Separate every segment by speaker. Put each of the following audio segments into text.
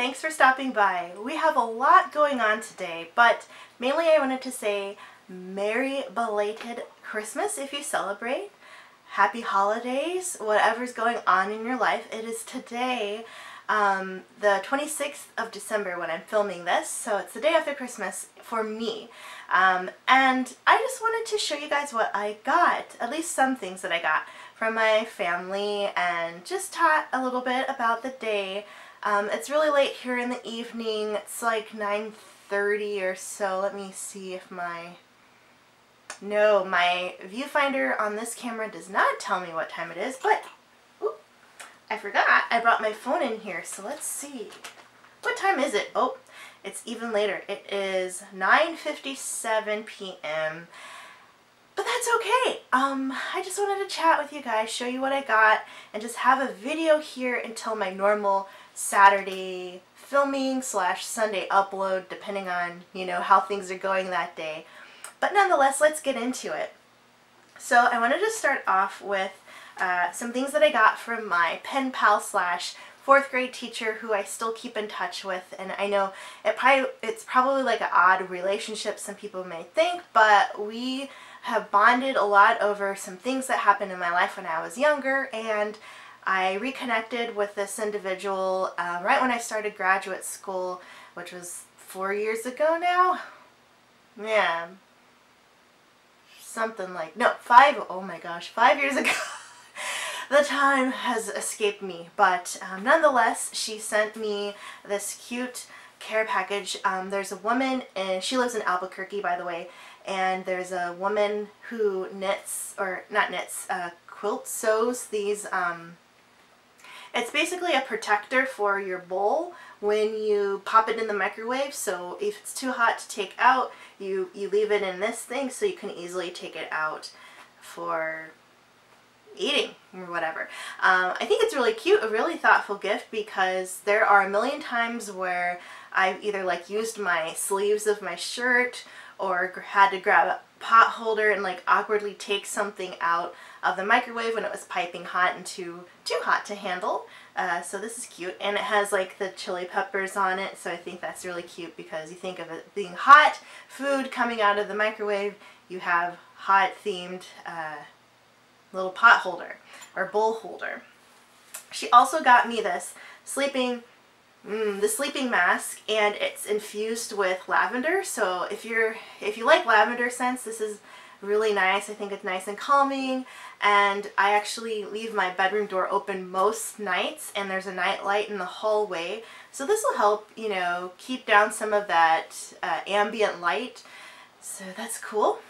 Speaker 1: thanks for stopping by. We have a lot going on today, but mainly I wanted to say Merry belated Christmas if you celebrate. Happy holidays, whatever's going on in your life. It is today, the 26th of December when I'm filming this, so it's the day after Christmas for me. And I just wanted to show you guys what I got, at least some things that I got from my family, and just talk a little bit about the day. It's really late here in the evening. It's like 9:30 or so. Let me see if my viewfinder on this camera does not tell me what time it is, but I forgot. I brought my phone in here, so let's see. What time is it? Oh, it's even later. It is 9:57 p.m. But that's okay. I just wanted to chat with you guys, show you what I got, and just have a video here until my normal Saturday filming / Sunday upload, depending on, how things are going that day. But nonetheless, let's get into it. So I wanted to start off with some things that I got from my pen pal / 4th grade teacher who I still keep in touch with. And I know it's probably like an odd relationship, some people may think, but we have bonded a lot over some things that happened in my life when I was younger, and I reconnected with this individual right when I started graduate school, which was 4 years ago now. Yeah. Something like, no, 5, oh my gosh, 5 years ago. The time has escaped me, but nonetheless, she sent me this cute care package. There's a woman, and she lives in Albuquerque, by the way, and there's a woman who knits, or not knits, quilts, sews these, it's basically a protector for your bowl when you pop it in the microwave. So if it's too hot to take out, you leave it in this thing so you can easily take it out for eating or whatever. I think it's really cute, a really thoughtful gift, because there are a million times where I've either used my sleeves of my shirt or had to grab a pot holder and awkwardly take something out of the microwave when it was piping hot and too hot to handle. So this is cute, and it has the chili peppers on it, so I think that's really cute because you think of it being hot food coming out of the microwave, you have hot themed little pot holder or bowl holder. She also got me this sleeping mask, and it's infused with lavender. So if you like lavender scents, this is really nice. I think it's nice and calming, and I actually leave my bedroom door open most nights, and there's a night light in the hallway, so this will help keep down some of that ambient light, so that's cool.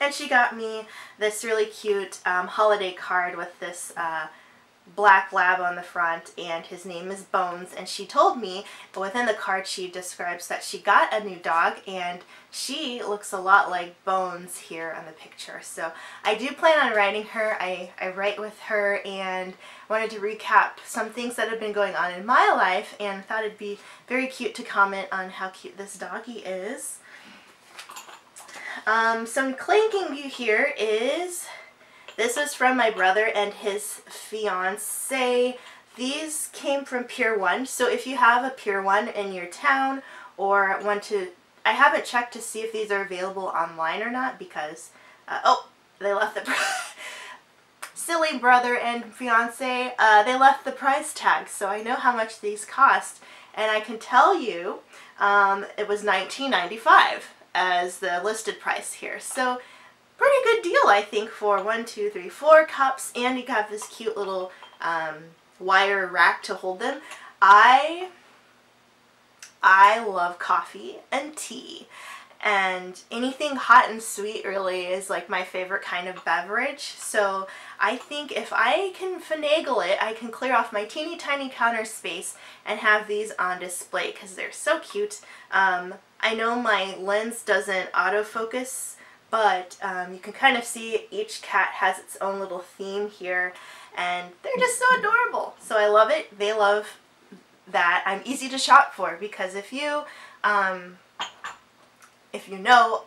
Speaker 1: And she got me this really cute holiday card with this black lab on the front, and his name is Bones, and she told me within the card she describes that she got a new dog, and she looks a lot like Bones here on the picture. So I do plan on writing her. I write with her, and wanted to recap some things that have been going on in my life, and thought it'd be very cute to comment on how cute this doggy is. Some clanking here is, this is from my brother and his fiance. These came from Pier 1, so if you have a Pier 1 in your town or want to, I haven't checked to see if these are available online or not, because, oh, they left the, silly brother and fiance, they left the price tag, so I know how much these cost, and I can tell you it was $19.95 as the listed price here. So pretty good deal, I think, for 1, 2, 3, 4 cups, and you have this cute little wire rack to hold them. I love coffee and tea, and anything hot and sweet really is my favorite kind of beverage. So I think if I can finagle it, I can clear off my teeny tiny counter space and have these on display because they're so cute. I know my lens doesn't autofocus, but you can kind of see each cat has its own little theme here, and they're just so adorable. So I love it. They love that. I'm easy to shop for, because if you know,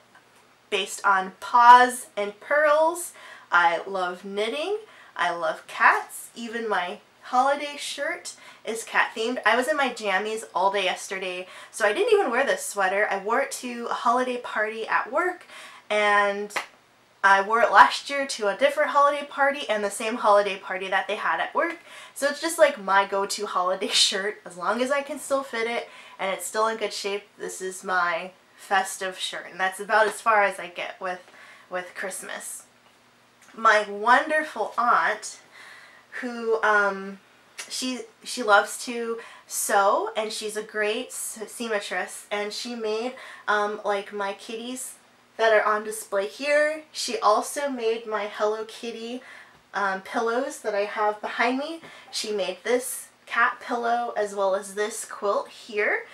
Speaker 1: based on paws and pearls, I love knitting, I love cats, even my holiday shirt is cat themed. I was in my jammies all day yesterday, so I didn't even wear this sweater. I wore it to a holiday party at work, and I wore it last year to a different holiday party and the same holiday party that they had at work. So it's just like my go-to holiday shirt. As long as I can still fit it and it's still in good shape, this is my festive shirt. And that's about as far as I get with Christmas. My wonderful aunt, who she loves to sew, and she's a great seamstress, and she made like my kitties that are on display here. She also made my Hello Kitty pillows that I have behind me. She made this cat pillow as well as this quilt here,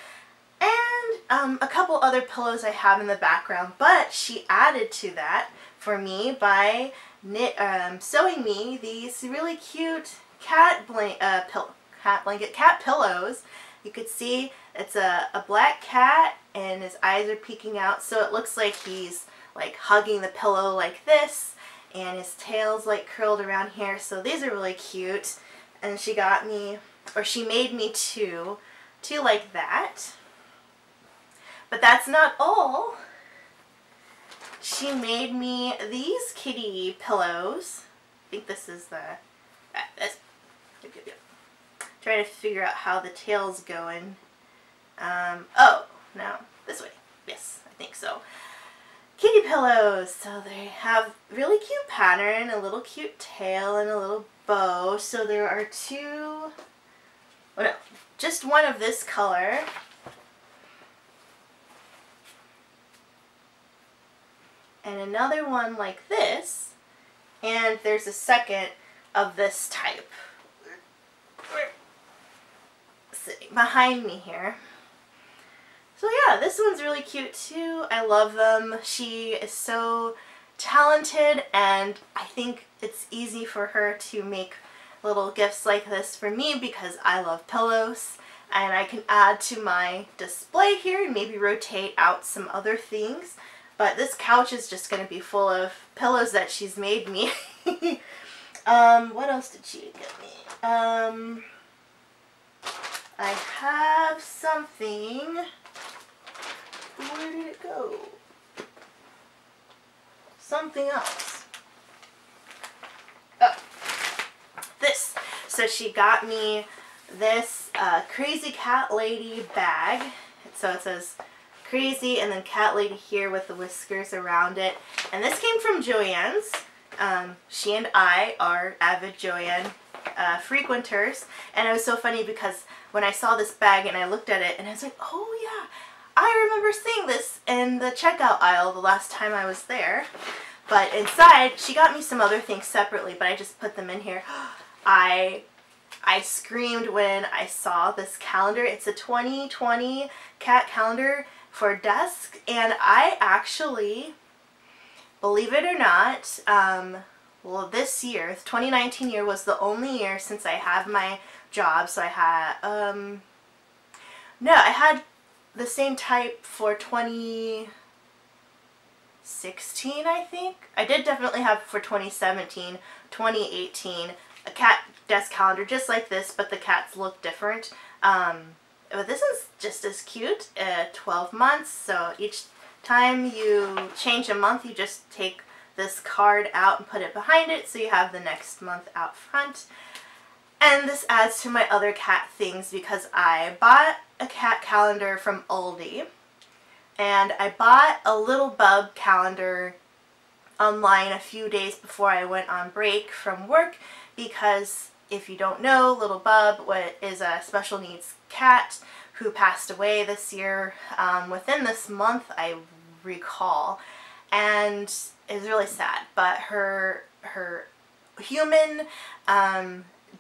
Speaker 1: and a couple other pillows I have in the background, but she added to that for me by sewing me these really cute cat pillows. You could see it's a black cat and his eyes are peeking out, so it looks like he's like hugging the pillow like this, and his tail's like curled around here. So these are really cute, and she got me, or she made me two like that. But that's not all. She made me these kitty pillows. I think this is trying to figure out how the tail's going. Oh, no, this way. Yes, I think so. Kitty pillows. So they have really cute pattern, a little cute tail, and a little bow. So there are two, oh no, just one of this color. And another one like this. And there's a second of this type sitting behind me here. So yeah, this one's really cute too. I love them. She is so talented, and I think it's easy for her to make little gifts like this for me because I love pillows, and I can add to my display here and maybe rotate out some other things. But this couch is just going to be full of pillows that she's made me. What else did she get me? I have something. Where did it go? Something else. Oh, this. So she got me this Crazy Cat Lady bag. So it says Crazy and then Cat Lady here with the whiskers around it. And this came from Joann's. She and I are avid Joann frequenters, and it was so funny because when I saw this bag and I looked at it and I was like, oh yeah, I remember seeing this in the checkout aisle the last time I was there. But inside, she got me some other things separately, but I just put them in here. I screamed when I saw this calendar. It's a 2020 cat calendar for desk, and I actually, believe it or not, well, this year, 2019 year, was the only year since I have my job. So I had, no, I had the same type for 2016, I think. I did definitely have for 2017, 2018, a cat desk calendar just like this, but the cats look different. But this is just as cute, 12 months, so each time you change a month, you just take this card out and put it behind it, so you have the next month out front. And this adds to my other cat things because I bought a cat calendar from Aldi, and I bought a Little Bub calendar online a few days before I went on break from work, because if you don't know, Little Bub is a special needs cat who passed away this year, within this month, I recall, and it's really sad. But her human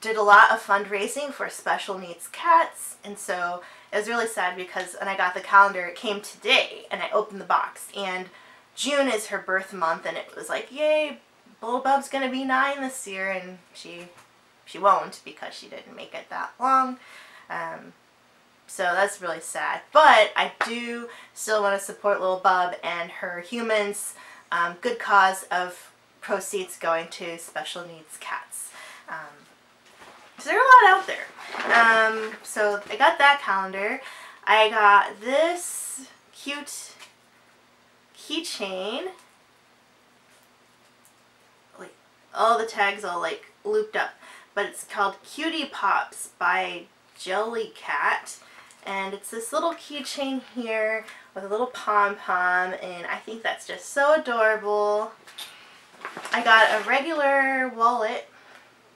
Speaker 1: did a lot of fundraising for special needs cats, and so it was really sad because when I got the calendar, it came today, and I opened the box, and June is her birth month, and it was like, yay, Little Bub's gonna be 9 this year, and she won't because she didn't make it that long. So that's really sad. But I do still want to support Little Bub and her humans. Good cause of proceeds going to special needs cats. So there are a lot out there. So I got that calendar. I got this cute keychain. Like, all the tags all like looped up. But it's called Cutie Pops by Jellycat. And it's this little keychain here with a little pom-pom, and I think that's just so adorable. I got a regular wallet,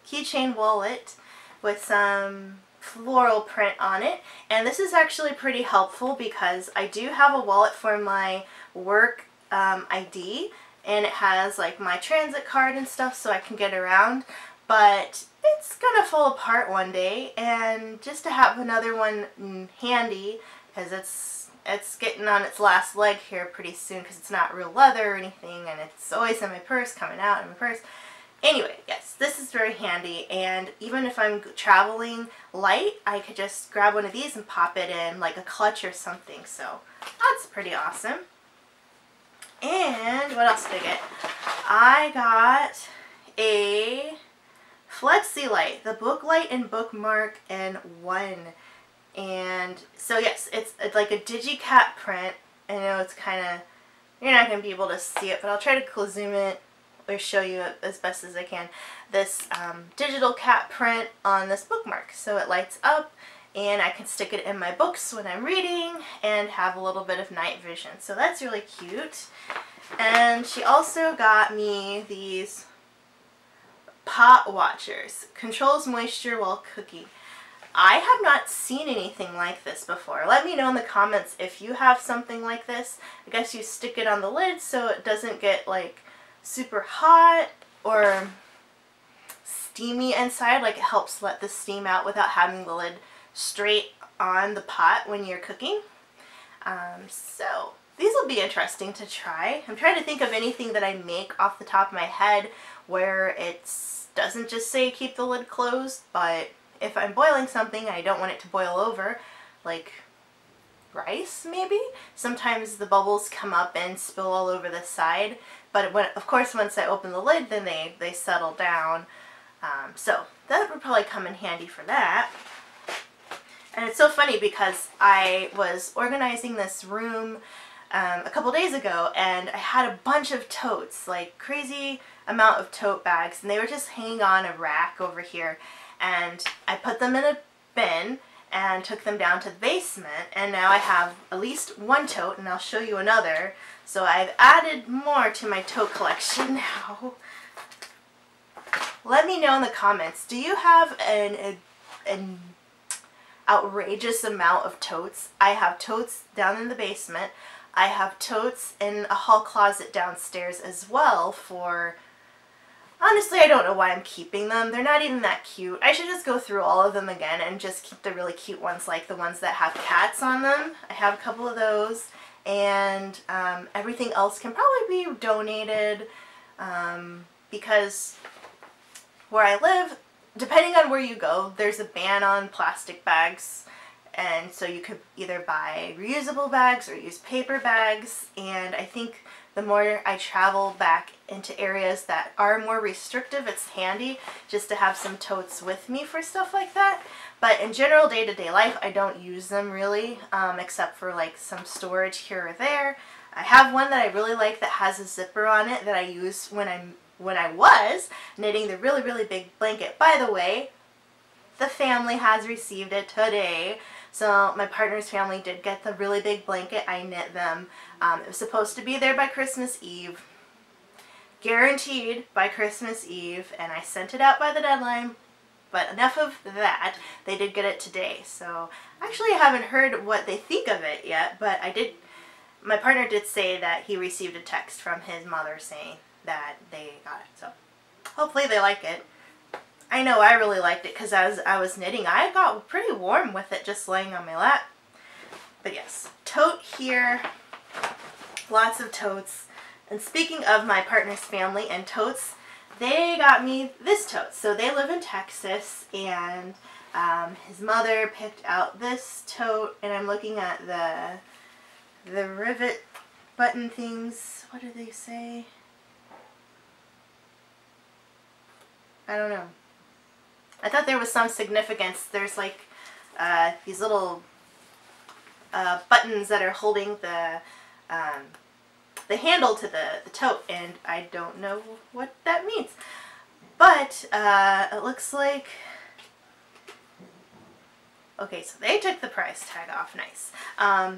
Speaker 1: keychain wallet, with some floral print on it, and this is actually pretty helpful because I do have a wallet for my work ID, and it has like my transit card and stuff so I can get around, but it's gonna fall apart one day, and just to have another one handy, because it's getting on its last leg here pretty soon because it's not real leather or anything, and it's always in my purse, coming out in my purse. Anyway, yes, this is very handy, and even if I'm traveling light, I could just grab one of these and pop it in like a clutch or something, so that's pretty awesome. And what else did I get? I got a Flexi Light, the book light and bookmark in one. And so yes, it's like a DigiCat print. I know it's kind of, you're not going to be able to see it, but I'll try to zoom it or show you it as best as I can. This digital cat print on this bookmark. So it lights up, and I can stick it in my books when I'm reading and have a little bit of night vision. So that's really cute. And she also got me these pot watchers. Controls moisture while cooking. I have not seen anything like this before. Let me know in the comments if you have something like this. I guess you stick it on the lid so it doesn't get like super hot or steamy inside. Like, it helps let the steam out without having the lid straight on the pot when you're cooking. So these will be interesting to try. I'm trying to think of anything that I make off the top of my head where it doesn't just say keep the lid closed, but if I'm boiling something and I don't want it to boil over, like rice maybe, sometimes the bubbles come up and spill all over the side, but of course once I open the lid, then they settle down. So that would probably come in handy for that. And it's so funny because I was organizing this room a couple days ago, and I had a bunch of totes, like crazy amount of tote bags, and they were just hanging on a rack over here, and I put them in a bin and took them down to the basement, and now I have at least one tote, and I'll show you another. So I've added more to my tote collection now. Let me know in the comments, do you have an outrageous amount of totes? I have totes down in the basement. I have totes in a hall closet downstairs as well for, honestly, I don't know why I'm keeping them. They're not even that cute. I should just go through all of them again and just keep the really cute ones, like the ones that have cats on them. I have a couple of those, and everything else can probably be donated because where I live, depending on where you go, there's a ban on plastic bags. And so you could either buy reusable bags or use paper bags, and I think the more I travel back into areas that are more restrictive, it's handy just to have some totes with me for stuff like that. But in general, day-to-day life, I don't use them really, except for like some storage here or there. I have one that I really like that has a zipper on it that I use when I was knitting the really, really big blanket. By the way, the family has received it today. So my partner's family did get the really big blanket. I knit them. It was supposed to be there by Christmas Eve. Guaranteed by Christmas Eve. And I sent it out by the deadline. But enough of that. They did get it today. So actually I haven't heard what they think of it yet. But my partner did say that he received a text from his mother saying that they got it. So hopefully they like it. I know I really liked it because as I was knitting, I got pretty warm with it just laying on my lap. But yes, tote here, lots of totes. And speaking of my partner's family and totes, they got me this tote. So they live in Texas, and his mother picked out this tote, and I'm looking at the rivet button things. What do they say? I don't know. I thought there was some significance. There's like these little buttons that are holding the handle to the tote, and I don't know what that means. But it looks like, okay, so they took the price tag off. Nice.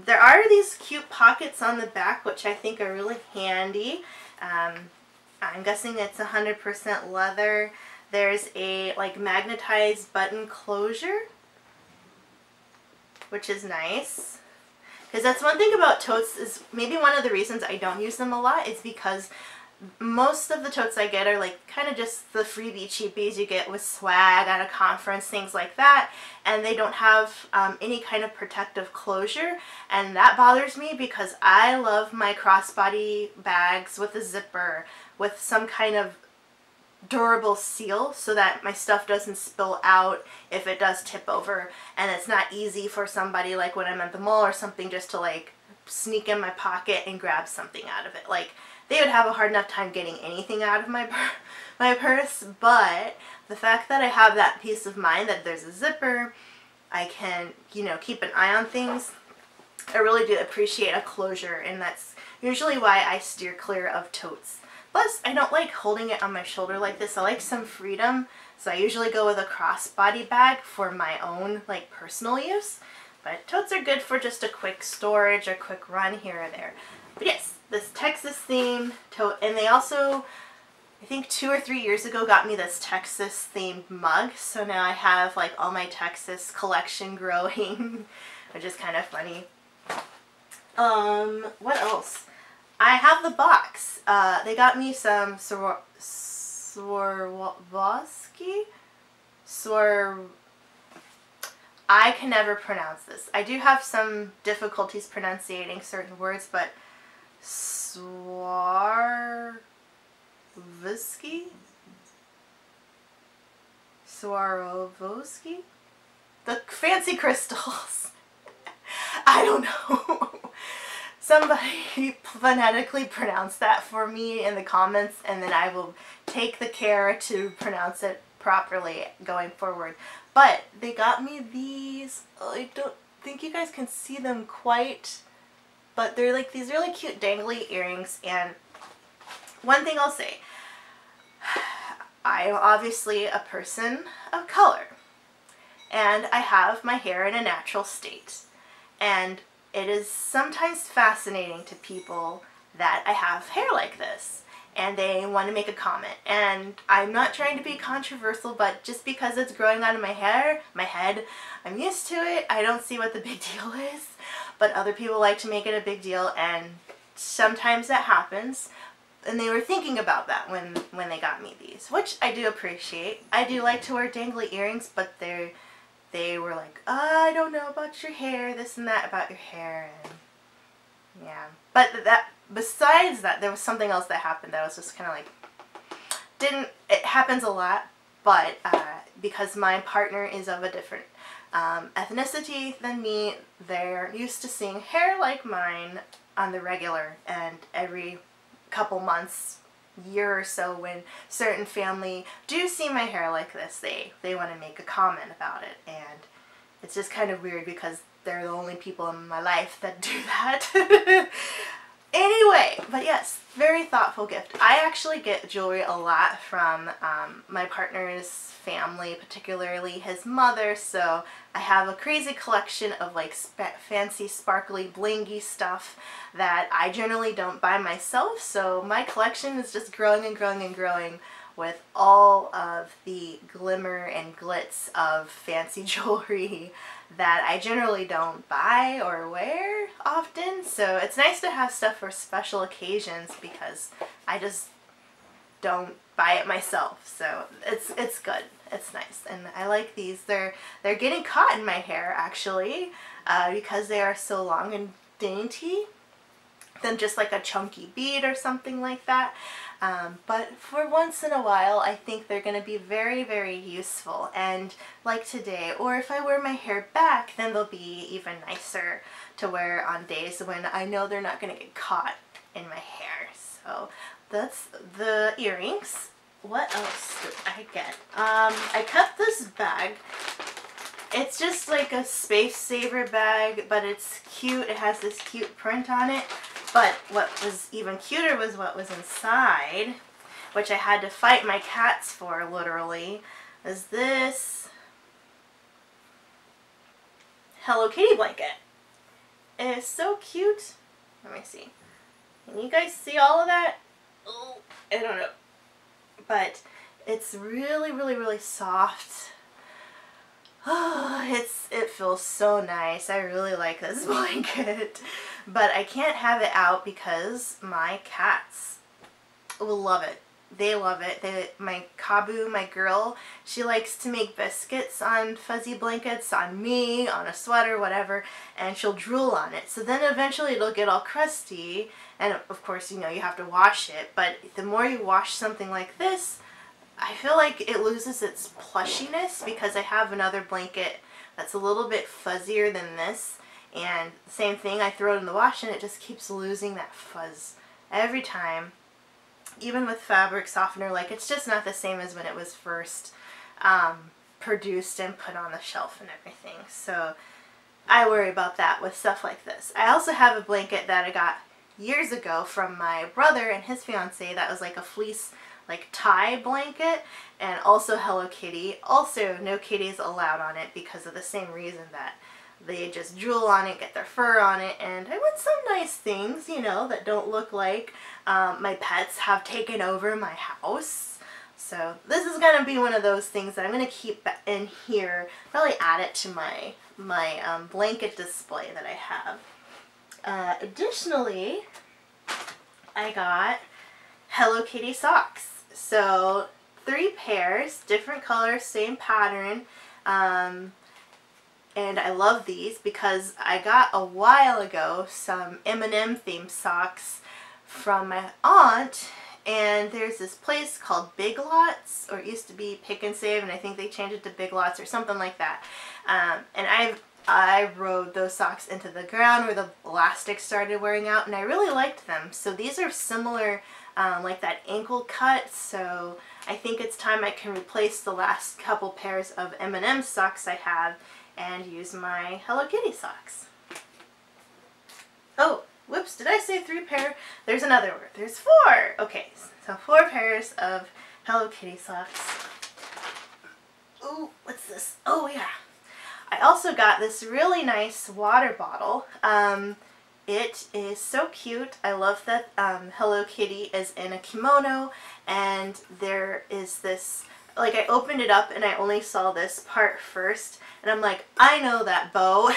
Speaker 1: There are these cute pockets on the back, which I think are really handy. I'm guessing it's 100% leather. There's a like magnetized button closure, which is nice. Because that's one thing about totes, is maybe one of the reasons I don't use them a lot is because most of the totes I get are like kind of just the freebie cheapies you get with swag at a conference, things like that, and they don't have any kind of protective closure, and that bothers me because I love my crossbody bags with a zipper with some kind of durable seal so that my stuff doesn't spill out if it does tip over, and it's not easy for somebody like when I'm at the mall or something just to like sneak in my pocket and grab something out of it. Like, they would have a hard enough time getting anything out of my purse, but the fact that I have that peace of mind that there's a zipper, I can, you know, keep an eye on things. I really do appreciate a closure, and that's usually why I steer clear of totes. Plus, I don't like holding it on my shoulder like this. I like some freedom, so I usually go with a crossbody bag for my own, like, personal use. But totes are good for just a quick storage or quick run here or there. But yes, this Texas theme tote, and they also, I think 2 or 3 years ago, got me this Texas themed mug. So now I have like all my Texas collection growing, which is kind of funny. What else? I have the box. They got me some I can never pronounce this. I do have some difficulties pronouncing certain words, but Swarovski? Swarovski? The fancy crystals. I don't know. Somebody phonetically pronounce that for me in the comments, and then I will take the care to pronounce it properly going forward. But they got me these. I don't think you guys can see them quite, but they're like these really cute dangly earrings. And one thing I'll say, I am obviously a person of color, and I have my hair in a natural state, and it is sometimes fascinating to people that I have hair like this, and they want to make a comment. And I'm not trying to be controversial, but just because it's growing out of my head, I'm used to it. I don't see what the big deal is, but other people like to make it a big deal, and sometimes that happens. And they were thinking about that when they got me these, which I do appreciate. I do like to wear dangly earrings, but they were like, oh, I don't know about your hair, this and that about your hair, and yeah. But besides that, there was something else that happened that I was just kind of like, it happens a lot, but because my partner is of a different ethnicity than me, they're used to seeing hair like mine on the regular, and every couple months, year or so, when certain family do see my hair like this, they want to make a comment about it, and it's just kind of weird because they're the only people in my life that do that. Anyway, but yes, very thoughtful gift. I actually get jewelry a lot from my partner's family, particularly his mother, so I have a crazy collection of like fancy sparkly blingy stuff that I generally don't buy myself, so my collection is just growing and growing and growing with all of the glimmer and glitz of fancy jewelry that I generally don't buy or wear often. So it's nice to have stuff for special occasions because I just don't buy it myself. So it's good. It's nice, and I like these. They're getting caught in my hair actually because they are so long and dainty than just like a chunky bead or something like that. But for once in a while, I think they're going to be very, very useful. And like today, or if I wear my hair back, then they'll be even nicer to wear on days when I know they're not going to get caught in my hair. So that's the earrings. what else did I get? I kept this bag. It's just like a space saver bag, but it's cute. It has this cute print on it. But what was even cuter was what was inside, which I had to fight my cats for, literally, is this Hello Kitty blanket. It is so cute. Let me see. Can you guys see all of that? Oh, I don't know. But it's really, really, really soft. Oh, it feels so nice. I really like this blanket. But I can't have it out because my cats will love it. They love it. My Kabu, my girl, she likes to make biscuits on fuzzy blankets, on me, on a sweater, whatever, and she'll drool on it. So then eventually it'll get all crusty, and of course, you know, you have to wash it. But the more you wash something like this, I feel like it loses its plushiness, because I have another blanket that's a little bit fuzzier than this, and same thing, I throw it in the wash and it just keeps losing that fuzz every time. Even with fabric softener, like, it's just not the same as when it was first produced and put on the shelf and everything. So I worry about that with stuff like this. I also have a blanket that I got years ago from my brother and his fiance that was like a fleece, like, tie blanket, and also Hello Kitty. Also, no kitties allowed on it because of the same reason, that they just drool on it, get their fur on it, and I want some nice things, you know, that don't look like my pets have taken over my house. So this is going to be one of those things that I'm going to keep in here, probably add it to my blanket display that I have. Additionally, I got Hello Kitty socks. So 3 pairs, different colors, same pattern. And I love these because I got a while ago some M&M themed socks from my aunt, and there's this place called Big Lots, or it used to be Pick and Save, and I think they changed it to Big Lots or something like that. And I rode those socks into the ground where the elastic started wearing out, and I really liked them. So these are similar, like that ankle cut, so I think it's time I can replace the last couple pairs of M&M socks I have and use my Hello Kitty socks. Oh, whoops, did I say 3 pair? There's another word. There's 4! Okay, so 4 pairs of Hello Kitty socks. Ooh, what's this? Oh yeah. I also got this really nice water bottle. It is so cute. I love that Hello Kitty is in a kimono, and there is this, like, I opened it up and I only saw this part first, and I'm like, I know that bow.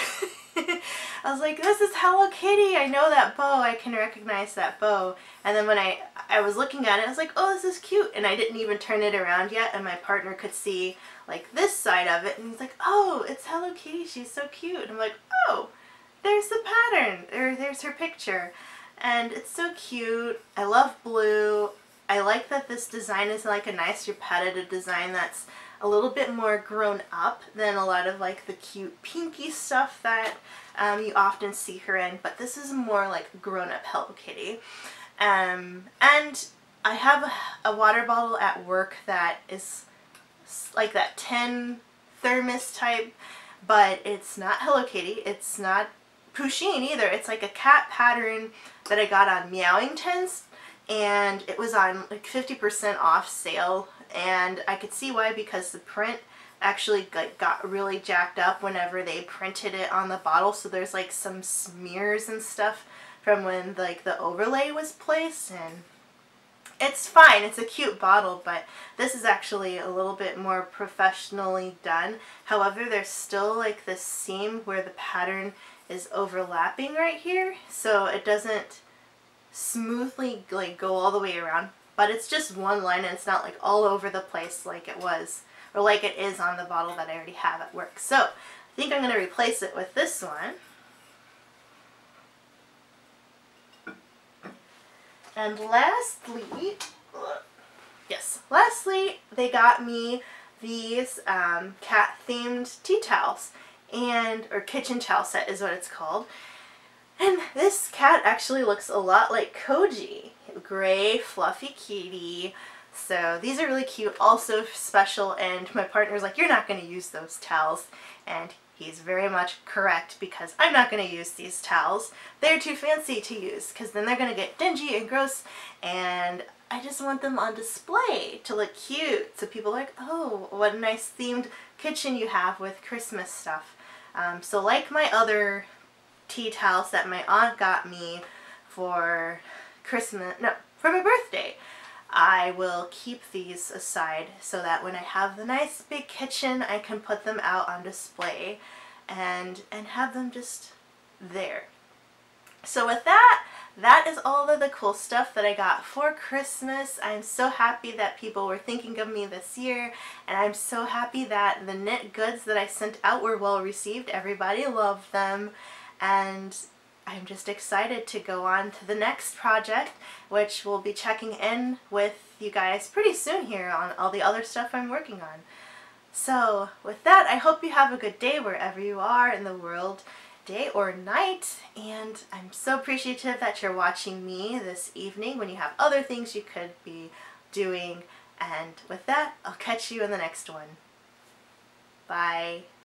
Speaker 1: I was like, this is Hello Kitty. I know that bow. I can recognize that bow. And then when I was looking at it, I was like, oh, this is cute. And I didn't even turn it around yet, and my partner could see, like, this side of it, and he's like, oh, it's Hello Kitty. She's so cute. And I'm like, oh, there's the pattern. There's her picture. And it's so cute. I love blue. I like that this design is like a nice repetitive design that's a little bit more grown up than a lot of like the cute pinky stuff that you often see her in, but this is more like grown up Hello Kitty. And I have a water bottle at work that is like that tin thermos type, but it's not Hello Kitty, it's not Pusheen either. It's like a cat pattern that I got on Meowingtons, and it was on like 50% off sale, and I could see why, because the print actually got really jacked up whenever they printed it on the bottle, so there's like some smears and stuff from when like the overlay was placed, and it's fine. It's a cute bottle, but this is actually a little bit more professionally done. However, there's still like this seam where the pattern is overlapping right here, so it doesn't smoothly like go all the way around, but it's just one line and it's not like all over the place like it was, or like it is on the bottle that I already have at work. So I think I'm going to replace it with this one. And lastly, they got me these cat-themed tea towels, or kitchen towel set is what it's called. And this cat actually looks a lot like Koji. Gray, fluffy kitty, So these are really cute, also special, and my partner's like, you're not going to use those towels. And he's very much correct, because I'm not going to use these towels. They're too fancy to use, because then they're going to get dingy and gross, and I just want them on display to look cute. So people are like, oh, what a nice themed kitchen you have with Christmas stuff. So like my other tea towels that my aunt got me for Christmas, no, for my birthday, I will keep these aside so that when I have the nice big kitchen, I can put them out on display and have them just there. So with that, that is all of the cool stuff that I got for Christmas. I'm so happy that people were thinking of me this year, and I'm so happy that the knit goods that I sent out were well received. Everybody loved them, and I'm just excited to go on to the next project, which we'll be checking in with you guys pretty soon here on all the other stuff I'm working on. So with that, I hope you have a good day wherever you are in the world, day or night, and I'm so appreciative that you're watching me this evening when you have other things you could be doing. And with that, I'll catch you in the next one. Bye.